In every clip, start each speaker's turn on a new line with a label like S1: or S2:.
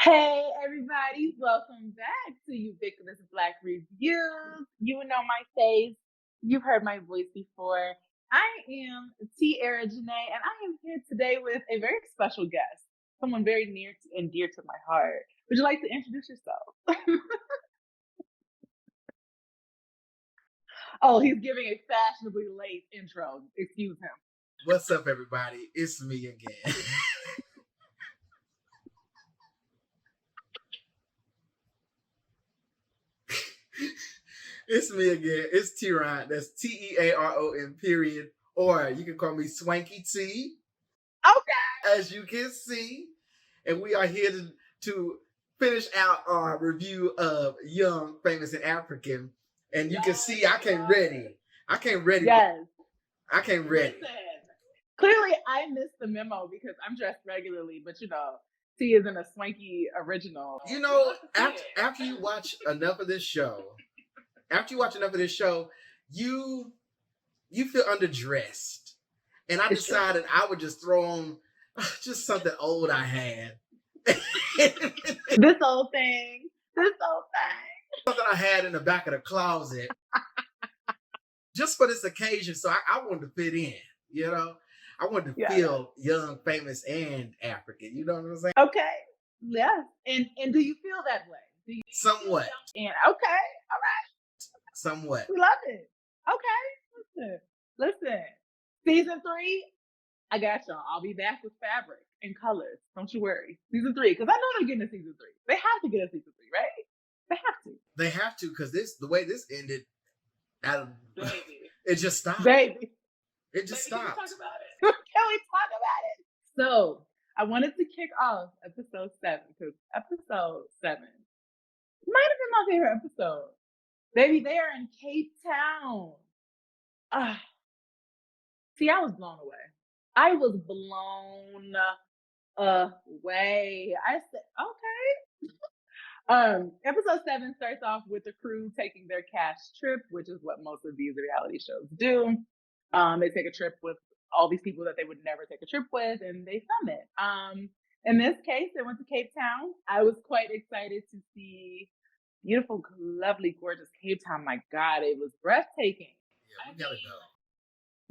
S1: Hey everybody, welcome back to Ubiquitous Blacks Reviews. You know my face. You've heard my voice before. I am TeaRon and Janee, and I am here today with a very special guest, someone very near and dear to my heart. Would you like to introduce yourself? Oh, he's giving a fashionably late intro. Excuse him.
S2: What's up, everybody? It's me again. It's me again. It's TeaRon. That's TeaRon period. Or you can call me Swanky T.
S1: Okay.
S2: As you can see. And we are here to finish out our review of Young, Famous, and African. And you can see I came ready.
S1: Yes.
S2: I came ready.
S1: Listen, clearly, I missed the memo because I'm dressed regularly, but you know, T isn't a swanky original.
S2: You know, after you watch enough of this show, you feel underdressed. And I decided I would just throw on just something old I had.
S1: This old thing.
S2: Something I had in the back of the closet. Just for this occasion. So I wanted to fit in, you know? I wanted to feel young, famous, and African. You know what I'm saying?
S1: Okay. Yeah. And do you feel that way?
S2: Somewhat.
S1: And okay. All right.
S2: Somewhat.
S1: We love it. Okay. Listen. Season 3, I got y'all. I'll be back with fabric and colors. Don't you worry. Season 3, because I know they're getting a season 3. They have to get a season 3, right?
S2: They have to, because the way this ended, it just stopped.
S1: Baby.
S2: It just stopped.
S1: Can we talk about it? So I wanted to kick off episode 7 because episode 7 might have been my favorite episode. Baby, they are in Cape Town. See, I was blown away. I said, okay. Episode 7 starts off with the crew taking their cash trip, which is what most of these reality shows do. They take a trip with all these people that they would never take a trip with, and they film it. In this case, they went to Cape Town. I was quite excited to see beautiful, lovely, gorgeous Cape Town. My God, it was breathtaking.
S2: Yeah, we gotta go.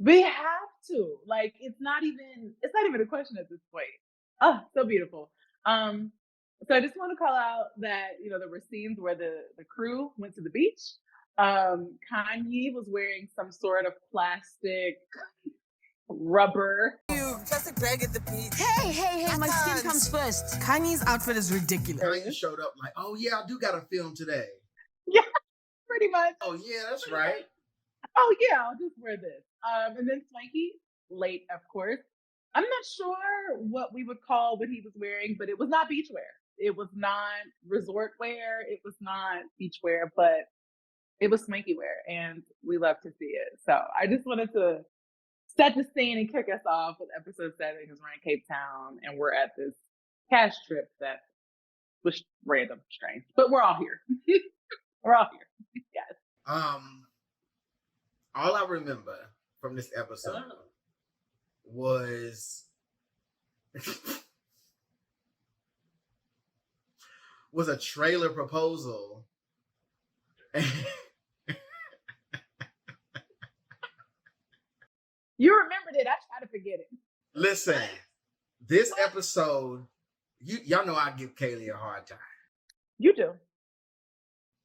S1: We have to. Like, it's not even a question at this point. Oh, so beautiful. So I just want to call out that, you know, there were scenes where the crew went to the beach. Kanye was wearing some sort of plastic rubber.
S3: Just a Greg at the beach.
S4: Hey, my skin comes first. Kanye's outfit is ridiculous.
S2: Kanye showed up like, oh yeah, I do got a film today.
S1: Yeah, pretty much.
S2: Oh yeah, that's right.
S1: Oh yeah, I'll just wear this. And then Swanky, late, of course. I'm not sure what we would call what he was wearing, but it was not beach wear. It was not resort wear. It was not beach wear, but it was swanky wear, and we love to see it. So I just wanted to set the scene and kick us off with episode 7 because we're in Cape Town and we're at this cash trip that was random, strange, but we're all here. We're all here. Yes.
S2: All I remember from this episode was a trailer proposal.
S1: You remembered it. I try to forget it.
S2: Listen, this episode, y'all know I give Kaylee a hard time.
S1: You do.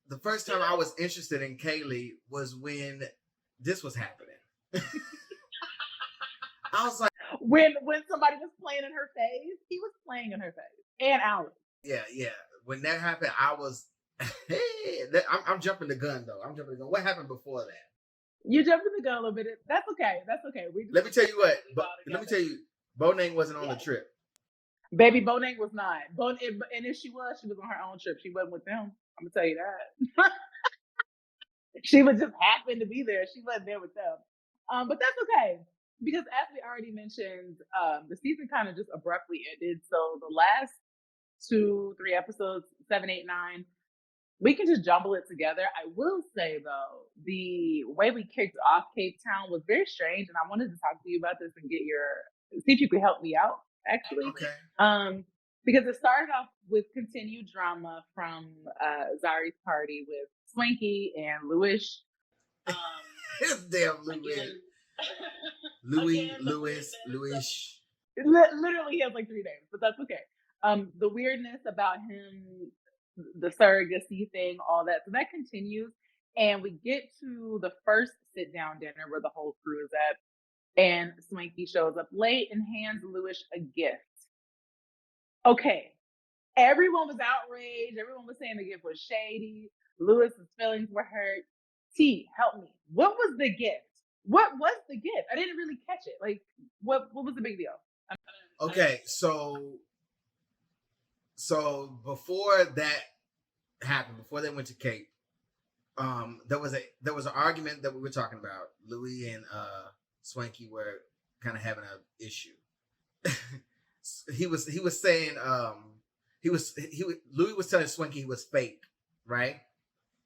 S2: The first time I was interested in Kaylee was when this was happening. I was like,
S1: when somebody was playing in her face, he was playing in her face, and Alex.
S2: Yeah. When that happened, I was, I'm jumping the gun though. What happened before that?
S1: You jumped in the gun a little bit. That's okay.
S2: Let me tell you what. Bonang wasn't on the trip.
S1: Baby, Bonang was not. And if she was on her own trip. She wasn't with them. I'm gonna tell you that. She would just happen to be there. She wasn't there with them. But that's okay. Because as we already mentioned, the season kind of just abruptly ended. So the last 2-3 episodes, 7, 8, 9, we can just jumble it together. I will say though, the way we kicked off Cape Town was very strange, and I wanted to talk to you about this and see if you could help me out. Actually,
S2: okay.
S1: Because it started off with continued drama from Zari's party with Swanky and Louis.
S2: Damn Louis. Louis.
S1: Literally, he has like 3 names, but that's okay. The weirdness about him, the surrogacy thing, all that. So that continues. And we get to the first sit-down dinner where the whole crew is at. And Swanky shows up late and hands Louis a gift. Okay. Everyone was outraged. Everyone was saying the gift was shady. Louis's feelings were hurt. T, help me. What was the gift? What was the gift? I didn't really catch it. Like, what was the big deal?
S2: Okay, so before that happened, before they went to Cape, there was an argument that we were talking about. Louis and Swanky were kind of having an issue. he was saying Louis was telling Swanky he was fake, right?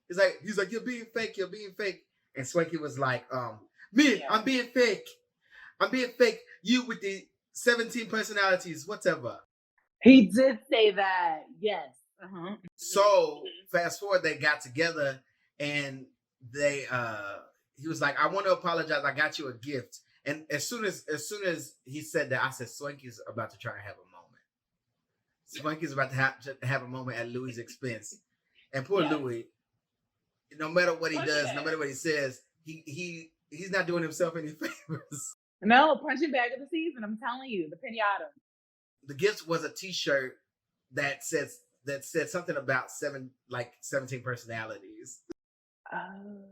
S2: He's like you're being fake, and Swanky was like, I'm being fake. You with the 17 personalities, whatever.
S1: He did say that, yes. Uh-huh.
S2: So fast forward, they got together and they he was like, I want to apologize, I got you a gift. And as soon as he said that, I said, Swanky's about to try and have a moment. Swanky's about to have a moment at Louis' expense. And poor Louis, no matter what he does, no matter what he says, he's not doing himself any favors.
S1: No, punching bag of the season, I'm telling you, the pinata.
S2: The gift was a T-shirt that said something about 17 personalities.
S1: Oh.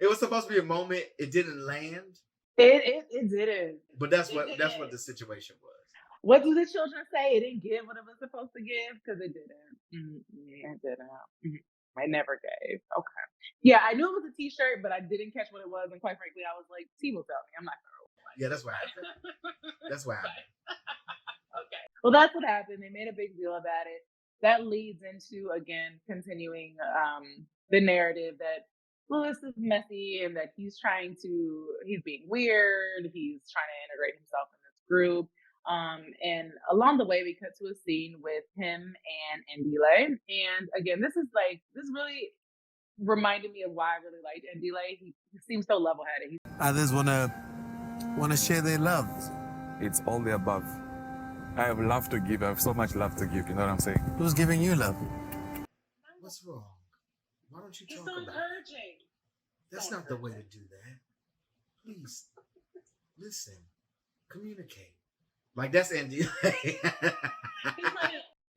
S2: It was supposed to be a moment. It didn't land.
S1: It didn't.
S2: But that's what the situation was.
S1: What do the children say? It didn't give what it was supposed to give because it didn't. It didn't. I never gave. Okay. Yeah, I knew it was a T-shirt, but I didn't catch what it was, and quite frankly, I was like, T will tell me. I'm not gonna.
S2: Yeah, that's what happened. That's what happened.
S1: Okay. Well, that's what happened. They made a big deal about it. That leads into, again, continuing the narrative that Louis is messy and that he's being weird. He's trying to integrate himself in this group. And along the way, we cut to a scene with him and Ndile. And again, this really reminded me of why I really liked Ndile. He seems so level-headed.
S5: Others wanna share their love.
S6: It's all the above. I have love to give. I have so much love to give. You know what I'm saying?
S5: Who's giving you love?
S2: What's wrong? Why don't you talk
S1: He's so
S2: about
S1: encouraging.
S2: it? That's not the way to do that. Please listen, communicate. Like that's Ndile.
S1: He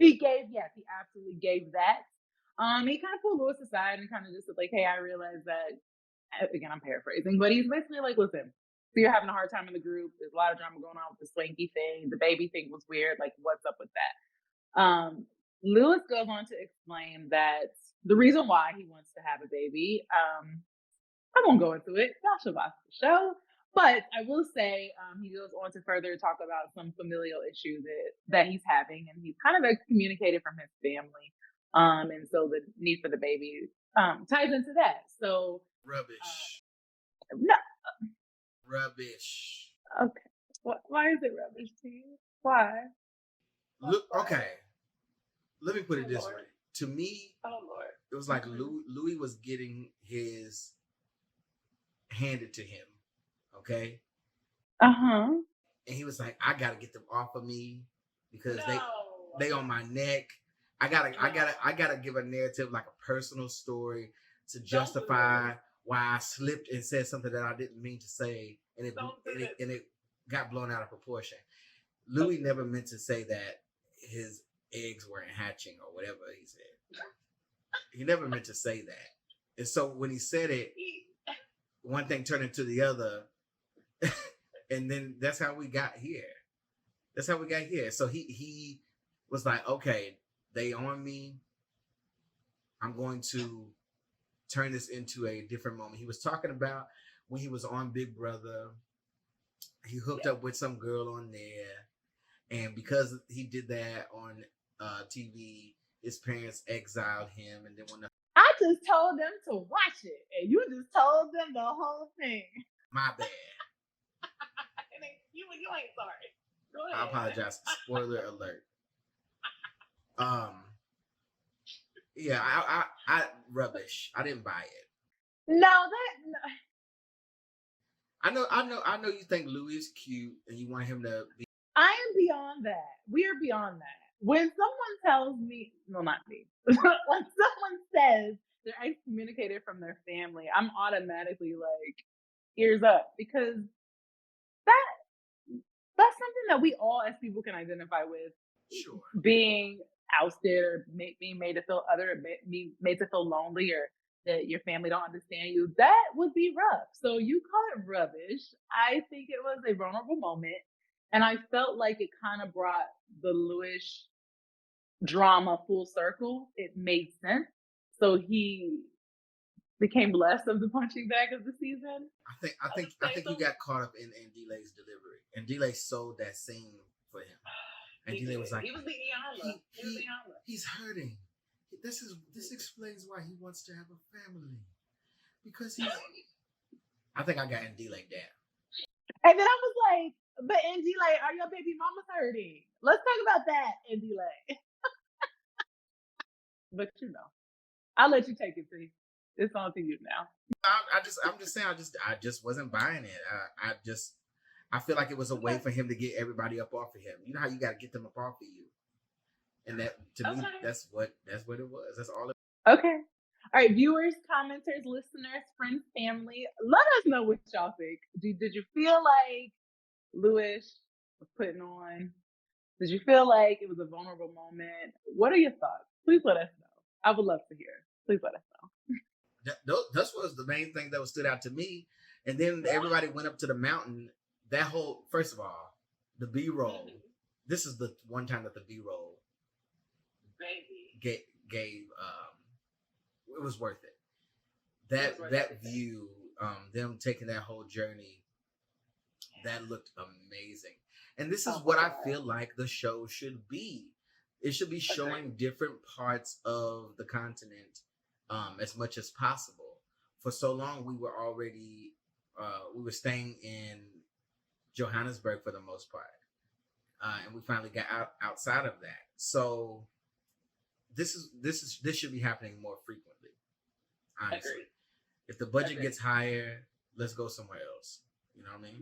S1: absolutely gave that. He kind of pulled Louis aside and kind of just said, like, hey, I realize that, again, I'm paraphrasing, but he's basically like, listen, so you're having a hard time in the group. There's a lot of drama going on with the Swanky thing. The baby thing was weird. Like, what's up with that? Louis goes on to explain that the reason why he wants to have a baby, I won't go into it. Y'all should watch the show. But I will say he goes on to further talk about some familial issues that he's having, and he's kind of excommunicated from his family. And so the need for the baby ties into that. So
S2: rubbish.
S1: No.
S2: Rubbish.
S1: Okay. Why is it rubbish to you? Why?
S2: Look, okay. Let me put it this way. To me,
S1: Lord.
S2: It was like Louis was getting his handed to him. Okay.
S1: Uh-huh.
S2: And he was like, I gotta get them off of me because they on my neck. I gotta give a narrative, like a personal story to justify why I slipped and said something that I didn't mean to say, and it got blown out of proportion. Louis never meant to say that his eggs weren't hatching or whatever he said. He never meant to say that. And so when he said it, one thing turned into the other. And then that's how we got here. So he was like, okay, they on me. I'm going to turn this into a different moment. He was talking about when he was on Big Brother, he hooked up with some girl on there. And because he did that on TV, his parents exiled him. And then
S1: I just told them to watch it, and you just told them the whole thing.
S2: My bad.
S1: You ain't sorry. Go ahead.
S2: I apologize. Spoiler alert. Yeah, I rubbish. I didn't buy it.
S1: No,
S2: I know you think Louis is cute and you want him to be.
S1: I am beyond that. We are beyond that. When someone tells me, no, not me. When someone says they're excommunicated from their family, I'm automatically like ears up, because that's something that we all as people can identify with.
S2: Sure.
S1: Being ousted or being made to feel made to feel lonely, or that your family don't understand you, that would be rough. So you call it rubbish. I think it was a vulnerable moment, and I felt like it kind of brought the Louis drama full circle. It made sense. So he became less of the punching bag of the season.
S2: I think you got caught up in D-Lay's delivery, and D-Lay sold that scene for him. And D-Lay was like,
S1: he was the Iyanla.
S2: He's hurting. This explains why he wants to have a family, because he's. I think I got in D-Lay down.
S1: And then I was like, but in D-Lay, are your baby mamas hurting? Let's talk about that in D-Lay. But I'll let you take it, T. It's on to you now.
S2: I'm just saying, I just wasn't buying it. I feel like it was a way for him to get everybody up off of him. You know how you got to get them up off of you, and that to me, that's what it was. That's all.
S1: Okay. All right, viewers, commenters, listeners, friends, family, let us know what y'all think. Did you feel like Louis was putting on? Did you feel like it was a vulnerable moment? What are your thoughts? Please let us know. I would love to hear. Please let us know.
S2: That was the main thing that stood out to me. And then everybody went up to the mountain. That whole, first of all, the B-roll. This is the one time that the B-roll gave it was worth it. That view, them taking that whole journey, that looked amazing. And this is what I feel like the show should be. It should be showing different parts of the continent as much as possible. For so long, we were already we were staying in Johannesburg for the most part, and we finally got outside of that. So this should be happening more frequently. Honestly,
S1: Agreed.
S2: If the budget gets higher, let's go somewhere else. You know what I mean?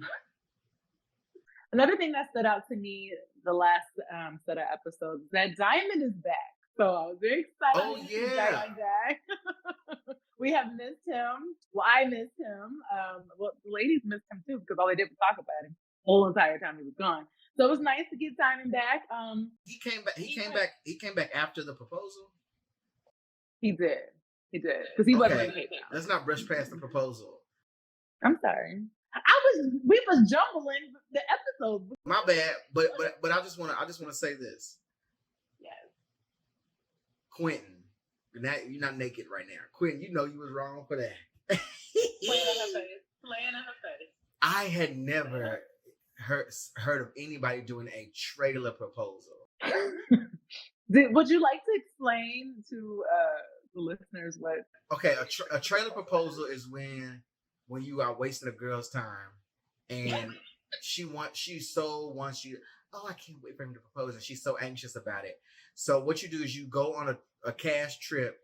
S1: Another thing that stood out to me the last set of episodes is that Diamond is back. So I was very excited to see Diamond back. We have missed him. Well, I missed him. Well, the ladies missed him too, because all they did was talk about him the whole entire time he was gone. So it was nice to get Diamond back.
S2: He came back after the proposal.
S1: He did, because he wasn't in Cape Town.
S2: Let's not brush past the proposal.
S1: I'm sorry. We was jumbling the episodes.
S2: My bad, but I just want to say this.
S1: Yes.
S2: Quentin, you're not naked right now. Quentin, you know you was wrong for that.
S1: Playing in her face.
S2: I had never heard of anybody doing a trailer proposal.
S1: Would you like to explain to the listeners what?
S2: Okay, a trailer proposal is when you are wasting a girl's time, and she so wants you. Oh, I can't wait for him to propose, and she's so anxious about it. So what you do is you go on a cash trip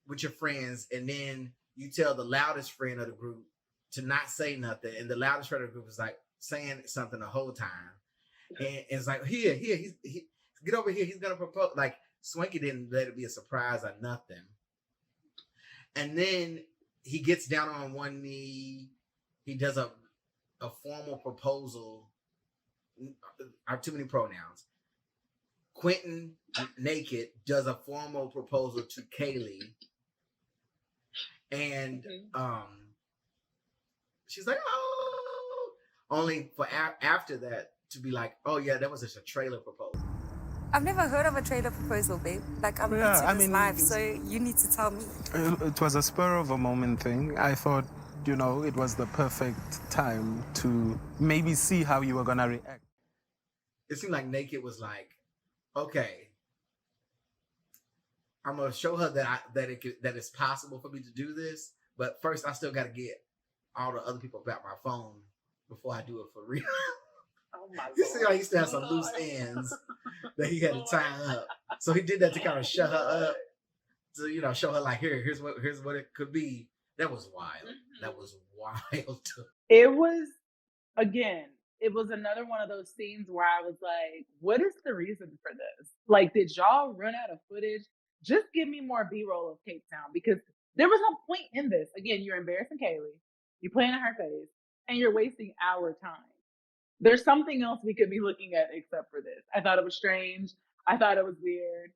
S2: with your friends, and then you tell the loudest friend of the group to not say nothing, and the loudest friend of the group is like saying something the whole time, and it's like he get over here, he's gonna propose. Like Swanky didn't let it be a surprise or nothing, and then he gets down on one knee. He does a formal proposal. Are too many pronouns. Quentin, naked, does a formal proposal to Kaylee. And she's like, oh. Only for after that to be like, oh yeah, that was just a trailer proposal.
S3: I've never heard of a trailer proposal, babe. Like, I'm into this life, so you need to tell me.
S5: It was a spur of a moment thing. I thought, it was the perfect time to maybe see how you were going to react.
S2: It seemed like Naked was like, okay, I'm going to show her that it's possible for me to do this, but first I still got to get all the other people about my phone before I do it for real.
S1: Oh my God.
S2: You see, I used to have some loose ends that he had to tie up. So he did that to kind of shut her up, to show her like, here's what it could be. That was wild. That was wild.
S1: It was another one of those scenes where I was like, what is the reason for this? Like, did y'all run out of footage? Just give me more B-roll of Cape Town, because there was no point in this. Again, you're embarrassing Kaylee, you're playing in her face, and you're wasting our time. There's something else we could be looking at except for this. I thought it was strange. I thought it was weird.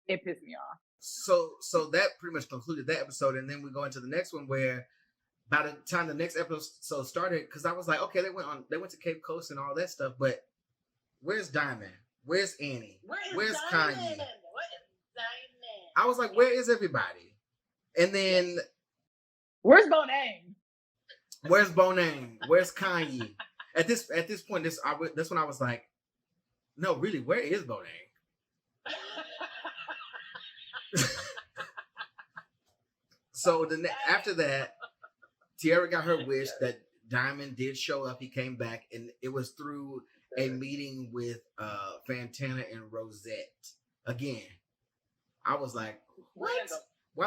S1: It pissed me off.
S2: So that pretty much concluded that episode, and then we go into the next one where by the time the next episode started, because I was like, okay, they went to Cape Coast and all that stuff, but where's Diamond? Where's Annie? Where's Kanye?
S1: Where is Diamond?
S2: I was like, where is everybody? And then
S1: where's Bonang?
S2: Where's Bonang? Where's Kanye? At this point, that's when I was like, no, really, where is Bonang? So after that, Tiera got her wish that Diamond did show up. He came back, and it was through a meeting with Fantana and Rosette. Again, I was like, what? Why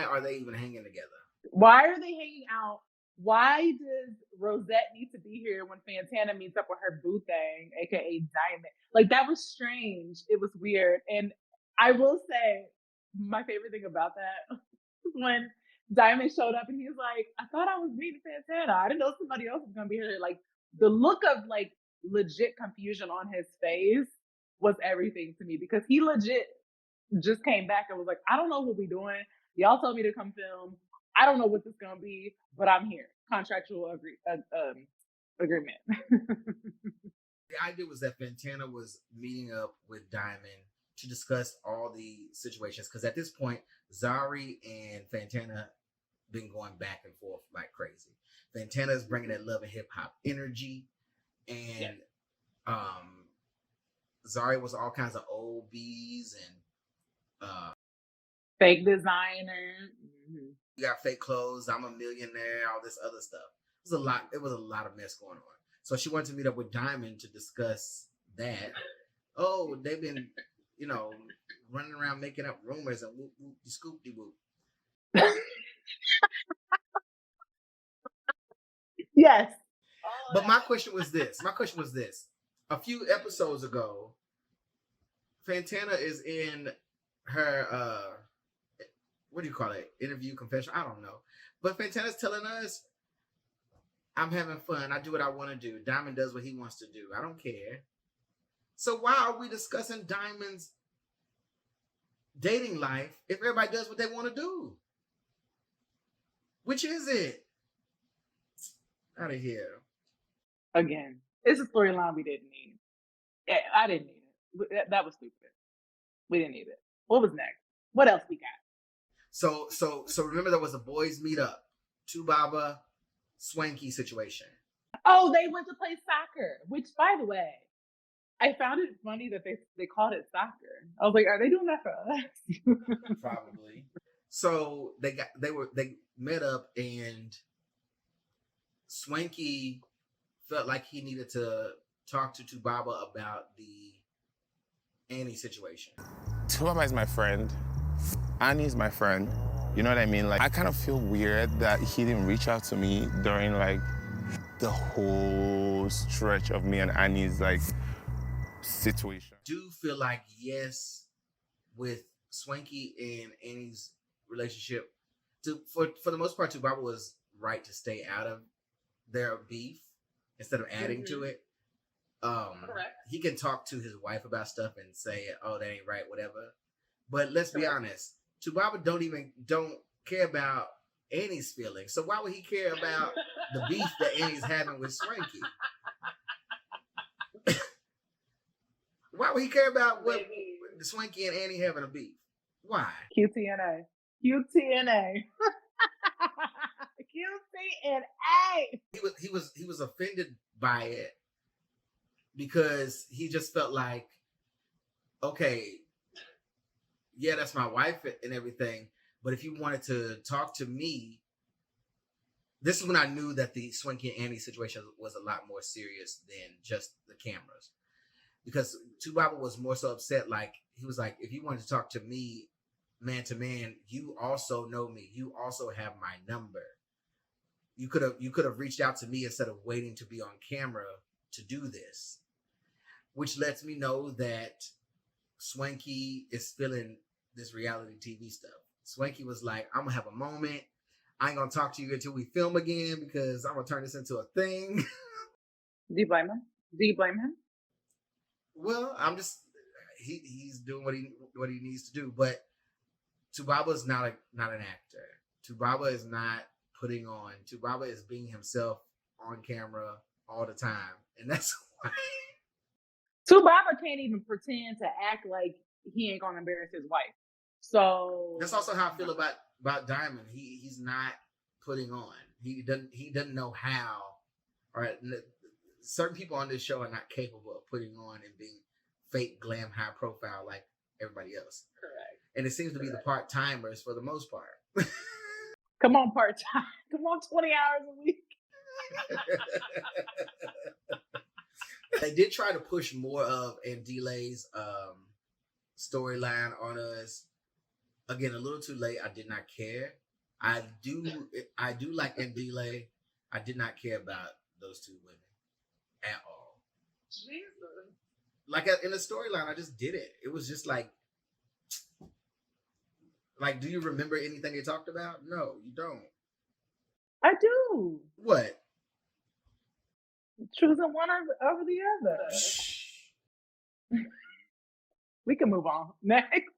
S2: are they even hanging together?
S1: Why are they hanging out? Why does Rosette need to be here when Fantana meets up with her boo thing, aka Diamond? Like, that was strange. It was weird. And I will say, my favorite thing about that was when Diamond showed up and he was like, I thought I was meeting Fantana. I didn't know somebody else was gonna be here. Like, the look of like legit confusion on his face was everything to me, because he legit just came back and was like, I don't know what we're doing. Y'all told me to come film. I don't know what this is gonna be, but I'm here. Contractual agreement.
S2: The idea was that Fantana was meeting up with Diamond to discuss all the situations, because at this point, Zari and Fantana been going back and forth like crazy. Fantana is bringing that love and hip hop energy, and Zari was all kinds of old bees and
S1: fake designer. Mm-hmm.
S2: You got fake clothes. I'm a millionaire. All this other stuff. It was a lot. It was a lot of mess going on. So she wanted to meet up with Diamond to discuss that. Oh, they've been, running around making up rumors and whoop whoop de scoop de whoop.
S1: Yes.
S2: But my question was this. A few episodes ago, Fantana is in her what do you call it? Interview, confession? I don't know. But Fantana's telling us, I'm having fun. I do what I want to do. Diamond does what he wants to do. I don't care. So why are we discussing Diamond's dating life if everybody does what they want to do? Which is it? Out of here.
S1: Again, it's a storyline we didn't need. Yeah, I didn't need it. That was stupid. We didn't need it. What was next? What else we got?
S2: So remember there was a boys meetup, Tubaba, Swanky situation.
S1: Oh, they went to play soccer, which, by the way, I found it funny that they called it soccer. I was like, are they doing that for us?
S2: Probably. So they met up, and Swanky felt like he needed to talk to Tubaba about the Annie situation.
S7: Tubaba is my friend. Annie is my friend. You know what I mean? Like, I kind of feel weird that he didn't reach out to me during like the whole stretch of me and Annie's like situation.
S2: I do feel like, yes, with Swanky and Annie's relationship, for the most part, Tubaba was right to stay out of their beef instead of adding to it. Correct. He can talk to his wife about stuff and say, oh, that ain't right, whatever. But let's be honest, Tubaba don't care about Annie's feelings. So why would he care about the beef that Annie's having with Swanky? Why would he care about what Swanky and Annie having a beef? Why?
S1: QTNA. QTNA.
S2: He was offended by it because he just felt like, okay, yeah, that's my wife and everything, but if you wanted to talk to me, this is when I knew that the Swanky and Annie situation was a lot more serious than just the cameras. because Tubaba was more so upset. Like, he was like, if you wanted to talk to me man to man, you also know me. You also have my number. You could have reached out to me instead of waiting to be on camera to do this, which lets me know that Swanky is feeling this reality TV stuff. Swanky was like, I'm gonna have a moment. I ain't gonna talk to you until we film again because I'm gonna turn this into a thing.
S1: Do you blame him? Do you blame him?
S2: Well, I'm just he's doing what he needs to do. But Tubaba is not an actor. Tubaba is not putting on. Tubaba is being himself on camera all the time, and that's why.
S1: Tubaba can't even pretend to act like he ain't gonna embarrass his wife. So
S2: that's also how I feel about Diamond. He's not putting on. He doesn't know how. All right, certain people on this show are not capable of putting on and being fake glam high profile like everybody else.
S1: Correct.
S2: And it seems to be the part timers for the most part.
S1: Come on, part time. Come on, 20 hours a week.
S2: They did try to push more of Ndile's storyline on us. Again, a little too late. I did not care. I do like Ndile. I did not care about those two women at all.
S1: Jesus.
S2: Like in the storyline, I just did it. It was just like, do you remember anything they talked about? No, you don't.
S1: I do.
S2: What?
S1: Choosing one over the other. We can move on. Next.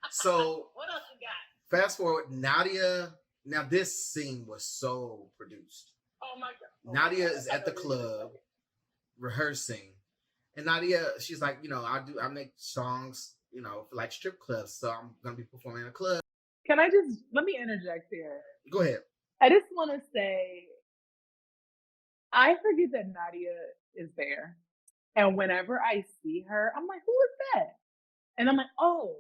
S2: So,
S1: What else you got?
S2: Fast forward, Nadia. Now, this scene was so produced.
S1: Oh my God.
S2: Nadia is at the club rehearsing. And Nadia, she's like, I make songs, for like strip clubs. So I'm going to be performing in a club.
S1: Let me interject here.
S2: Go ahead.
S1: I just want to say, I forget that Nadia is there. And whenever I see her, I'm like, who is that? And I'm like, oh,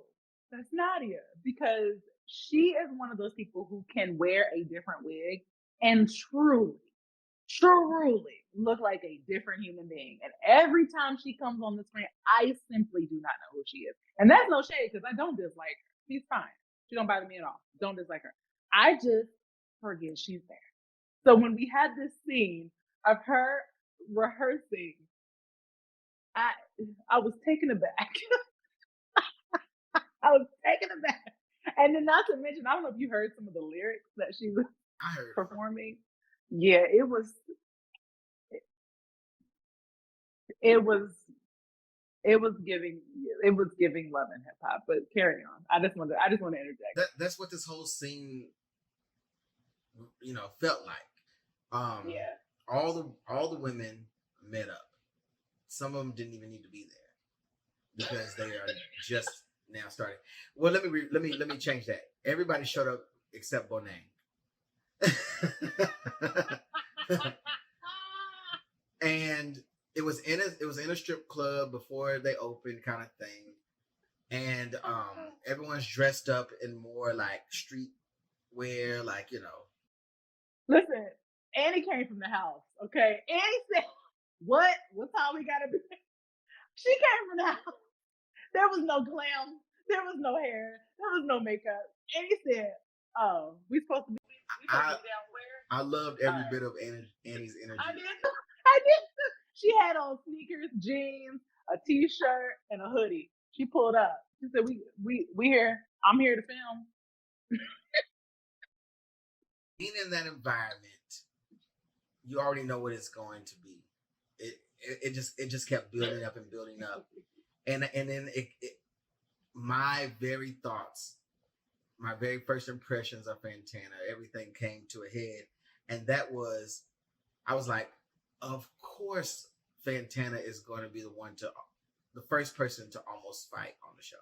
S1: that's Nadia. Because she is one of those people who can wear a different wig and truly look like a different human being. And every time she comes on the screen, I simply do not know who she is. And that's no shade because I don't dislike her. She's fine. She don't bother me at all. Don't dislike her. I just forget she's there. So when we had this scene of her rehearsing, I was taken aback. I was taken aback. And then not to mention, I don't know if you heard some of the lyrics that she was performing. Yeah, it was giving love and hip hop, but carry on. I just want to interject.
S2: That's what this whole scene, felt like.
S1: Yeah.
S2: All the women met up. Some of them didn't even need to be there because they are just now starting. Well, let me change that. Everybody showed up except Bonang. And it was in a strip club before they opened, kind of thing. And everyone's dressed up in more like street wear,
S1: Listen, Annie came from the house, okay? Annie said, what's how we gotta be? She came from the house. There was no glam. There was no hair. There was no makeup. Annie said, oh, we supposed to be down where?
S2: I loved every bit of Annie's energy.
S1: I did. She had on sneakers, jeans, a t-shirt, and a hoodie. She pulled up. She said, we here. I'm here to film.
S2: Being in that environment, you already know what it's going to be. It just kept building up and building up. And then my very thoughts, my very first impressions of Fantana, everything came to a head. And that was, I was like, of course Fantana is going to be the first person to almost fight on the show.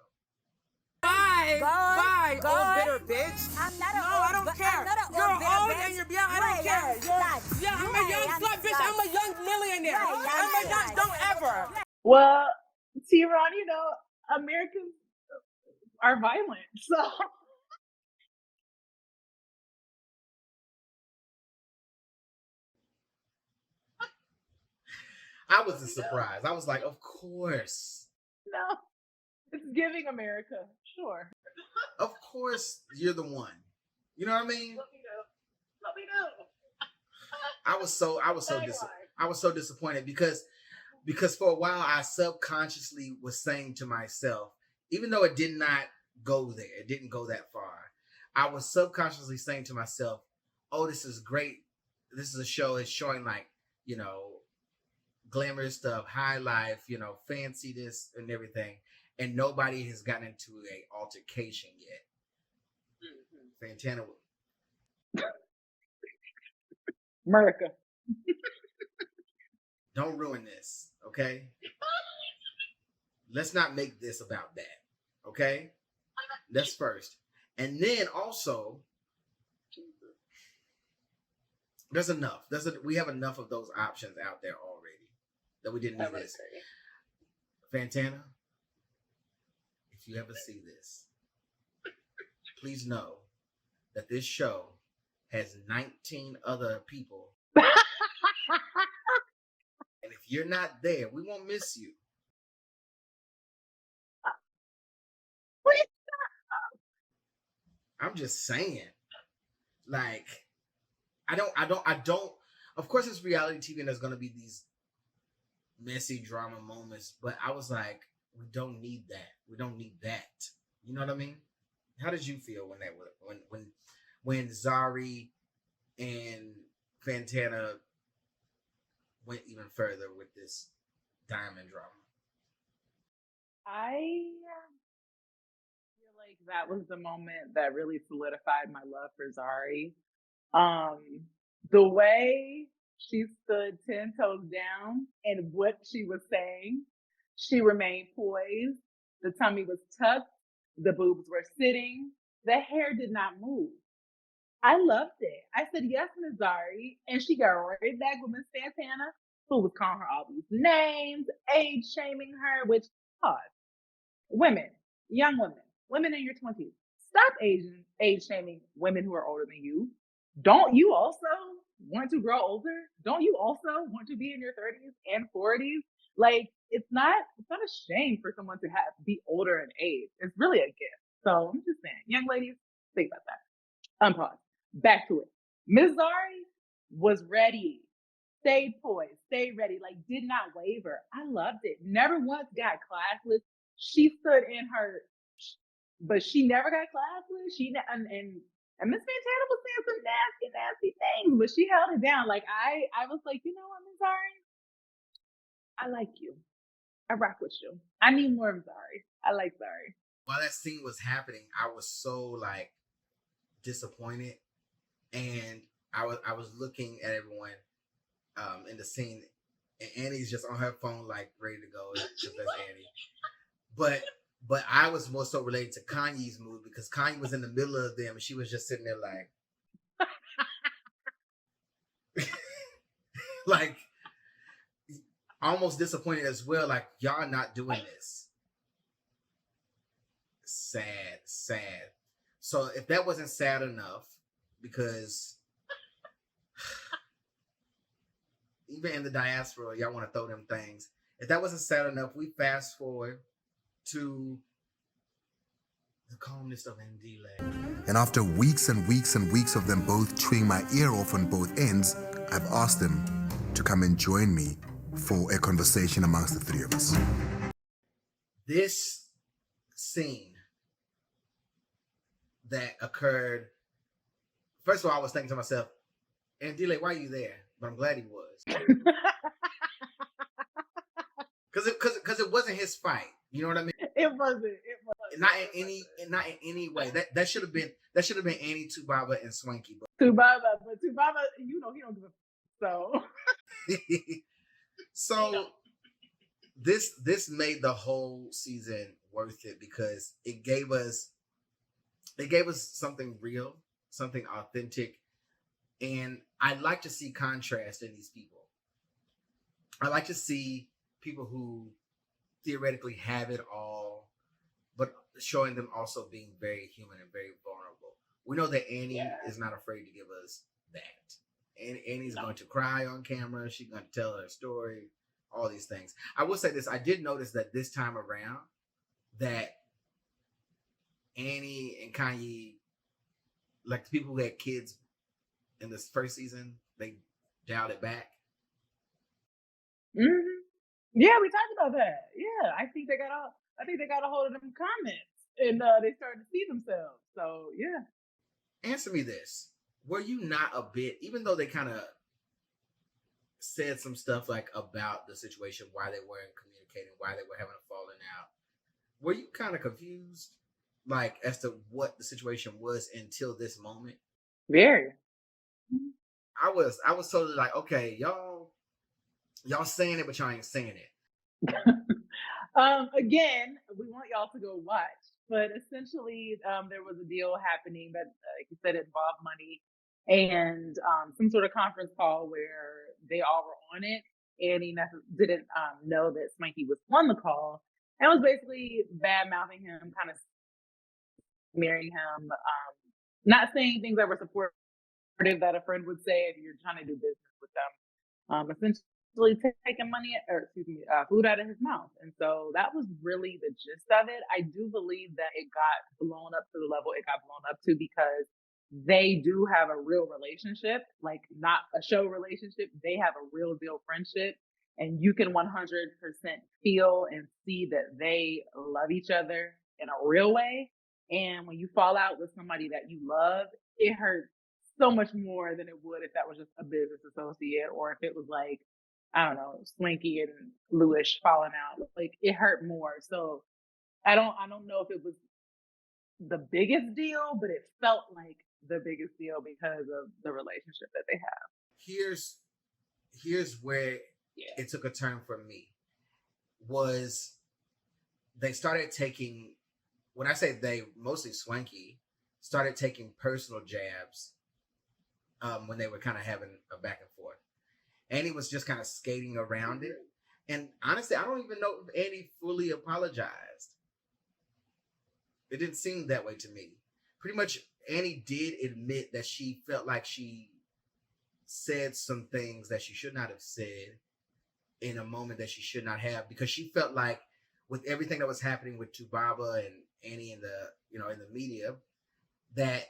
S4: Bye, old bitter bitch.
S3: I'm not
S4: I don't care. You're old and you're young. I don't care. I'm a young slut bitch. I'm a young millionaire. I'm a young, don't ever.
S1: Well, TeaRon, Americans are violent, so.
S2: I wasn't surprised. I was like, of course.
S1: No, it's giving America. Sure.
S2: Of course you're the one. You know what I mean?
S1: Let me know.
S2: I was so disappointed because for a while I subconsciously was saying to myself, even though it did not go there, it didn't go that far, I was subconsciously saying to myself, oh, this is great. This is a show. It's showing like, you know, glamorous stuff, high life, you know, fancy this and everything. And nobody has gotten into a altercation yet. Fantana.
S1: America.
S2: Don't ruin this, okay? Let's not make this about that, okay? That's first. And then also, there's enough. We have enough of those options out there already that we didn't need this. Fantana, if you ever see this, please know that this show has 19 other people. And if you're not there, we won't miss you. I'm just saying. Like, I don't, of course it's reality TV and there's going to be these messy drama moments, but I was like, we don't need that. We don't need that. You know what I mean? How did you feel when Zari and Fantana went even further with this diamond drama?
S1: I feel like that was the moment that really solidified my love for Zari. The way she stood 10 toes down and what she was saying, she remained poised. The tummy was tucked. The boobs were sitting. The hair did not move. I loved it. I said, yes, Ms. Zari. And she got right back with Miss Santana, who was calling her all these names, age shaming her, which, pause. Women, young women in your 20s, stop age shaming women who are older than you. Don't you also want to grow older? Don't you also want to be in your 30s and 40s? Like, it's not a shame for someone to be older in age. It's really a gift. So I'm just saying, young ladies, think about that. Unpause. Back to it. Ms. Zari was ready. Stayed poised. Stayed ready. Like, did not waver. I loved it. Never once got classless. She stood in her, but she never got classless. And Miss Fantana was saying some nasty things, but she held it down. Like, I was like, you know what, Ms. Zari? I like you. I rock with you. I need more of Zari. I like Zari.
S2: While that scene was happening, I was so like disappointed, and I was looking at everyone in the scene, and Annie's just on her phone, like ready to go. That's Annie. But I was more so related to Kanye's mood because Kanye was in the middle of them, and she was just sitting there like, like almost disappointed as well. Like, y'all not doing this. Sad. So if that wasn't sad enough, because even in the diaspora, y'all want to throw them things. If that wasn't sad enough, we fast forward to the calmness of Ndile.
S8: And after weeks and weeks and weeks of them both chewing my ear off on both ends, I've asked them to come and join me for a conversation amongst the three of us.
S2: This scene that occurred, first of all, I was thinking to myself, Ndile, why are you there? But I'm glad he was. Because it wasn't his fight. You know what I mean?
S1: It wasn't.
S2: Not in any way. That should have been Annie, Tubaba, and Swanky.
S1: Tubaba, you know he don't give a so.
S2: So this made the whole season worth it because it gave us something real, something authentic, and I like to see contrast in these people. I like to see people who theoretically have it all, but showing them also being very human and very vulnerable. We know that Annie is not afraid to give us that. And Annie's going to cry on camera. She's going to tell her story. all these things. I will say this. I did notice that this time around that Annie and Kanye, like the people who had kids in this first season, they dialed it back.
S1: Mm-hmm. Yeah, we talked about that. Yeah, I think they got a hold of them comments and they started to see themselves. So yeah.
S2: Answer me this. Were you not a bit, even though they kind of said some stuff like about the situation, why they weren't communicating, why they were having a falling out, were you kind of confused, like, as to what the situation was until this moment?
S1: Very.
S2: I was totally like, okay, y'all saying it, but y'all ain't saying it.
S1: Again, we want y'all to go watch, but essentially, there was a deal happening that, like you said, involved money and some sort of conference call where they all were on it. Annie didn't know that Swanky was on the call and was basically bad mouthing him, kind of smearing him, not saying things that were supportive that a friend would say if you're trying to do business with them. Essentially taking money, food out of his mouth. And so that was really the gist of it. I do believe that it got blown up to the level it got blown up to because they do have a real relationship, like not a show relationship. They have a real deal friendship. And you can 100% feel and see that they love each other in a real way. And when you fall out with somebody that you love, it hurts so much more than it would if that was just a business associate or if it was like, I don't know, Swanky and Lewis falling out. Like it hurt more. So I don't know if it was the biggest deal, but it felt like the biggest deal because of the relationship that they have.
S2: Here's where it took a turn for me. Was they started taking, when I say they, mostly Swanky, started taking personal jabs when they were kind of having a back and forth. Annie was just kind of skating around it. And honestly, I don't even know if Annie fully apologized. It didn't seem that way to me. Pretty much, Annie did admit that she felt like she said some things that she should not have said in a moment that she should not have, because she felt like with everything that was happening with Tubaba and Annie in the media, that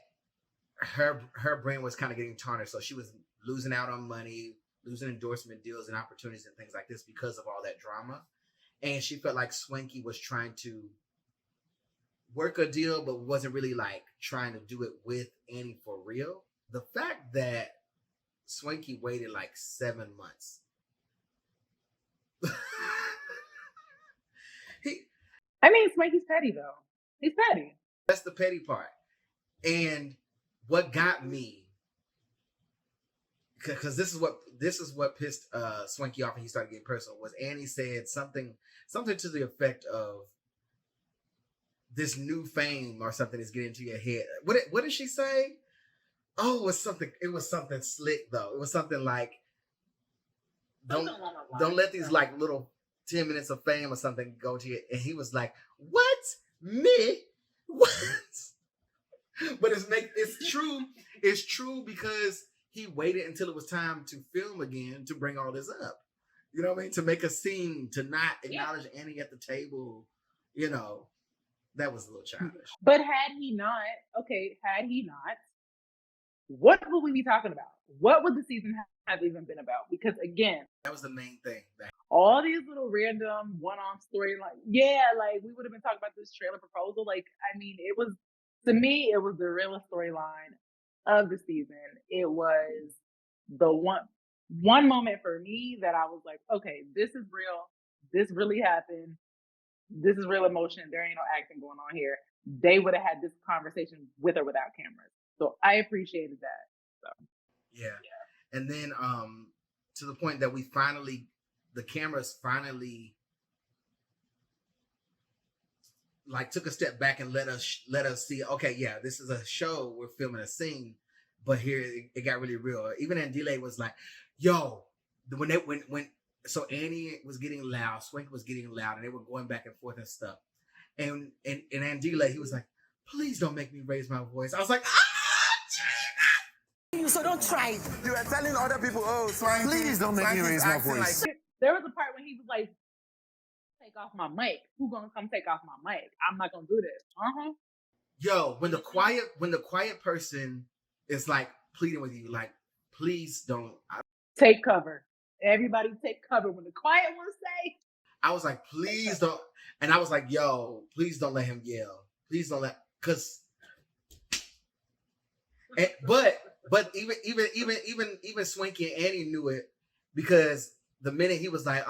S2: her brand was kind of getting tarnished. So she was losing out on money, losing endorsement deals and opportunities and things like this because of all that drama. And she felt like Swanky was trying to work a deal, but wasn't really like trying to do it with Annie for real. The fact that Swanky waited like 7 months.
S1: Swanky's petty though. He's petty.
S2: That's the petty part. And what got me, because this is what pissed Swanky off and he started getting personal, was Annie said something to the effect of, this new fame or something is getting to your head. What did she say? Oh, it was something slick though. It was something like, don't let these like little 10 minutes of fame or something go to you. And he was like, what? Me? What? But it's true. It's true because he waited until it was time to film again to bring all this up. You know what I mean? To make a scene, to not acknowledge Annie at the table, that was a little childish.
S1: But had he not, what would we be talking about? What would the season have even been about? Because again,
S2: that was the main thing.
S1: All these little random one-off story, like we would have been talking about this trailer proposal. It was, to me, it was the realest storyline of the season. It was the one moment for me that I was like, okay, this is real. This really happened. This is real emotion. There ain't no acting going on here. They would have had this conversation with or without cameras. So I appreciated that. So.
S2: Yeah. And then to the point that the cameras finally like took a step back and let us see, okay, yeah, this is a show, we're filming a scene, but here it got really real. Even Andile was like, yo, so Annie was getting loud, Swanky was getting loud, and they were going back and forth and stuff. And Andile, he was like, please don't make me raise my voice. I was like,
S4: So don't try it.
S7: You are telling other people, oh, Swanky,
S8: Please don't make me raise my voice.
S1: There was a part when he was like, take off my mic. Who gonna come take off my mic? I'm not gonna do this.
S2: Yo, when the quiet person is like pleading with you, like, please don't
S1: take cover. Everybody take cover. When the quiet ones say,
S2: I was like, please don't. And I was like, yo, please don't let him yell. Please don't let, cause. But even Swanky and Annie knew it, because the minute he was like,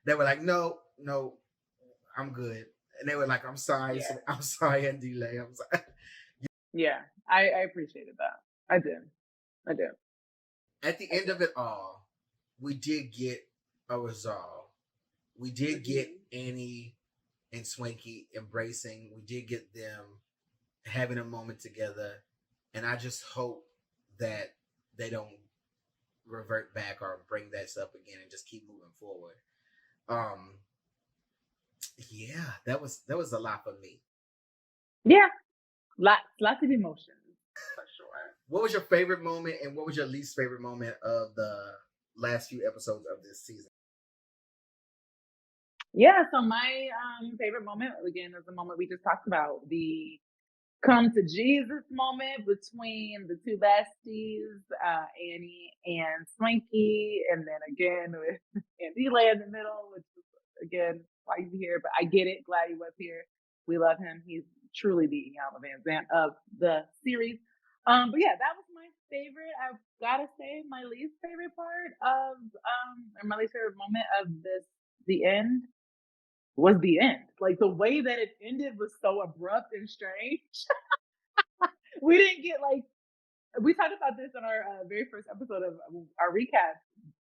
S2: they were like, no, I'm good. And they were like, I'm sorry, I'm sorry, and delay. I'm sorry.
S1: Yeah, I appreciated that. I did.
S2: At the end of it all, we did get a resolve. We did get Annie and Swanky embracing. We did get them having a moment together. And I just hope that they don't revert back or bring that stuff again and just keep moving forward. Yeah, that was a lot for me.
S1: Yeah, lots of emotions for sure.
S2: What was your favorite moment, and what was your least favorite moment of the last few episodes of this season?
S1: Yeah, so my favorite moment, again, is the moment we just talked about, the come to Jesus moment between the two besties, Annie and Swanky, and then again with Andy in the middle, which is, again, why he's here, but I get it. Glad he was here. We love him. He's truly the Iyanla Vanzant of the series. But yeah, that was my favorite. I've got to say my least favorite part of, or my least favorite moment of the end was the end. Like, the way that it ended was so abrupt and strange. We didn't get, like, we talked about this in our very first episode of our recap.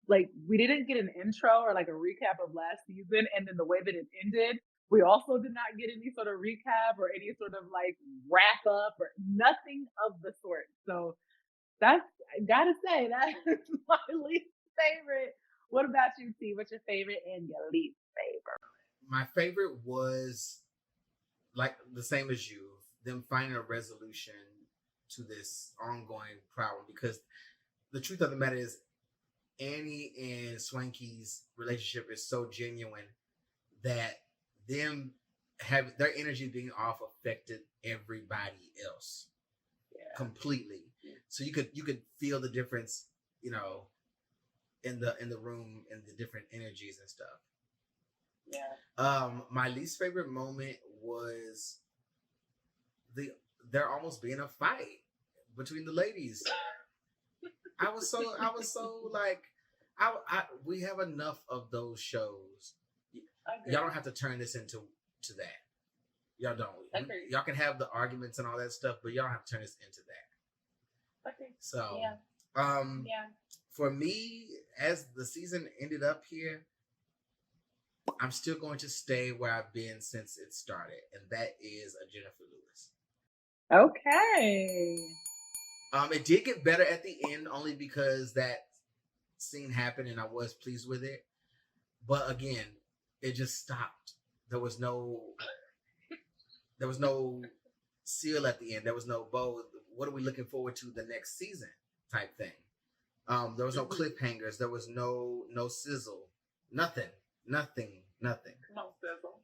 S1: Like, we didn't get an intro or like a recap of last season, and then the way that it ended, we also did not get any sort of recap or any sort of like wrap up or nothing of the sort. So that's, I gotta say, that is my least favorite. What about you, T? What's your favorite and your least favorite?
S2: My favorite was, like, the same as you, them finding a resolution to this ongoing problem, because the truth of the matter is Annie and Swanky's relationship is so genuine that them having their energy being off affected everybody else completely. So you could feel the difference, in the room and the different energies and stuff. My least favorite moment was there almost being a fight between the ladies. I was so like, we have enough of those shows. Y'all don't have to turn this into that. Y'all don't. Y'all can have the arguments and all that stuff, but y'all don't have to turn this into that. Okay. So, for me, as the season ended up here, I'm still going to stay where I've been since it started, and that is a Jennifer Lewis.
S1: Okay.
S2: It did get better at the end, only because that scene happened and I was pleased with it. But again, it just stopped. There was no seal at the end. There was no bow. What are we looking forward to the next season type thing? There was no cliffhangers. There was no sizzle. Nothing.
S1: No sizzle.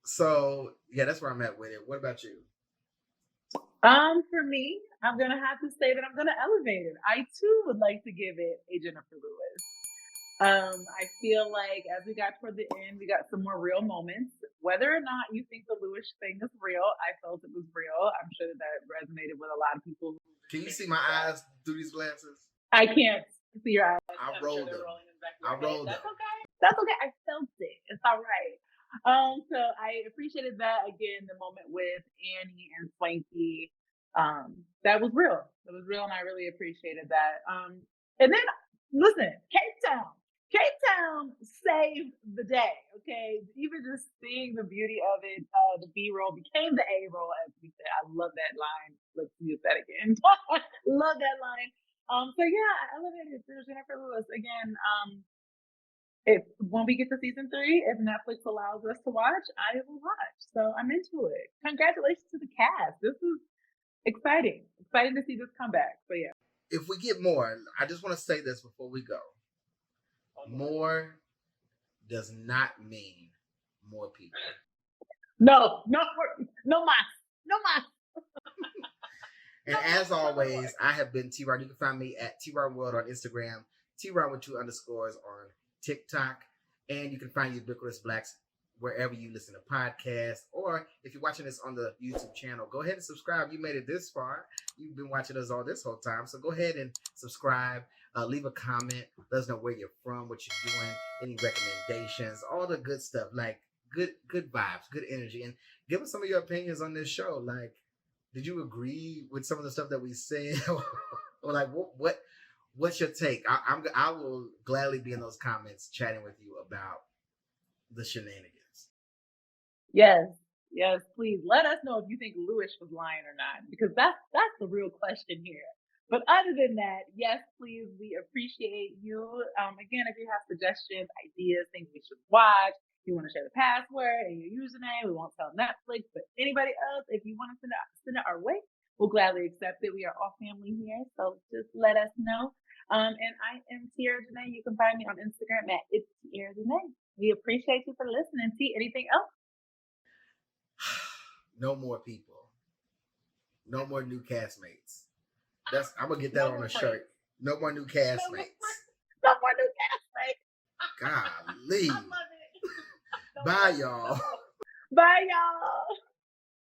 S2: So yeah, that's where I'm at with it. What about you?
S1: For me, I'm gonna have to say that I'm gonna elevate it. I too would like to give it a Jennifer Lewis. I feel like as we got toward the end, we got some more real moments. Whether or not you think the Lewis thing is real, I felt it was real. I'm sure that resonated with a lot of people.
S2: Can you see my eyes through these glasses?
S1: I can't see your eyes.
S2: I rolled them.
S1: That's okay. That's okay. I felt it. It's all right. So I appreciated that. Again, the moment with Annie and Swanky, that was real. It was real, and I really appreciated that. And then, listen, Cape Town saved the day, okay? Even just seeing the beauty of it, the B-roll became the A-roll, as we said. I love that line. Let's use that again. Love that line. So yeah, I elevated to Jennifer Lewis. Again, when we get to season 3, if Netflix allows us to watch, I will watch. So I'm into it. Congratulations to the cast. This is exciting. Exciting to see this comeback. So yeah.
S2: If we get more, I just want to say this before we go. more does not mean more people.
S1: No mas.
S2: And as always, I have been TeaRon. You can find me at TeaRon World on Instagram, TeaRon with 2 underscores on TikTok, and you can find Ubiquitous Blacks wherever you listen to podcasts, or if you're watching this on the YouTube channel, go ahead and subscribe. You made it this far. You've been watching us all this whole time, so go ahead and subscribe. Leave a comment. Let us know where you're from, what you're doing, any recommendations, all the good stuff, like good vibes, good energy, and give us some of your opinions on this show. Like, did you agree with some of the stuff that we said, or like what's your take? I will gladly be in those comments chatting with you about the shenanigans.
S1: Yes, please let us know if you think Lewis was lying or not, because that's the real question here. But other than that, yes, please, we appreciate you. Again, if you have suggestions, ideas, things we should watch, if you want to share the password and your username, we won't tell Netflix, but anybody else, if you want to send it our way, we'll gladly accept it. We are all family here, so just let us know. And I am Tiera Janee. You can find me on Instagram at It's Tiera Janee. We appreciate you for listening. T, anything else?
S2: No more people. No more new castmates. I'm gonna get that on a shirt. No more new castmates.
S1: No more new castmates.
S2: Golly. Bye, y'all.
S1: Bye, y'all.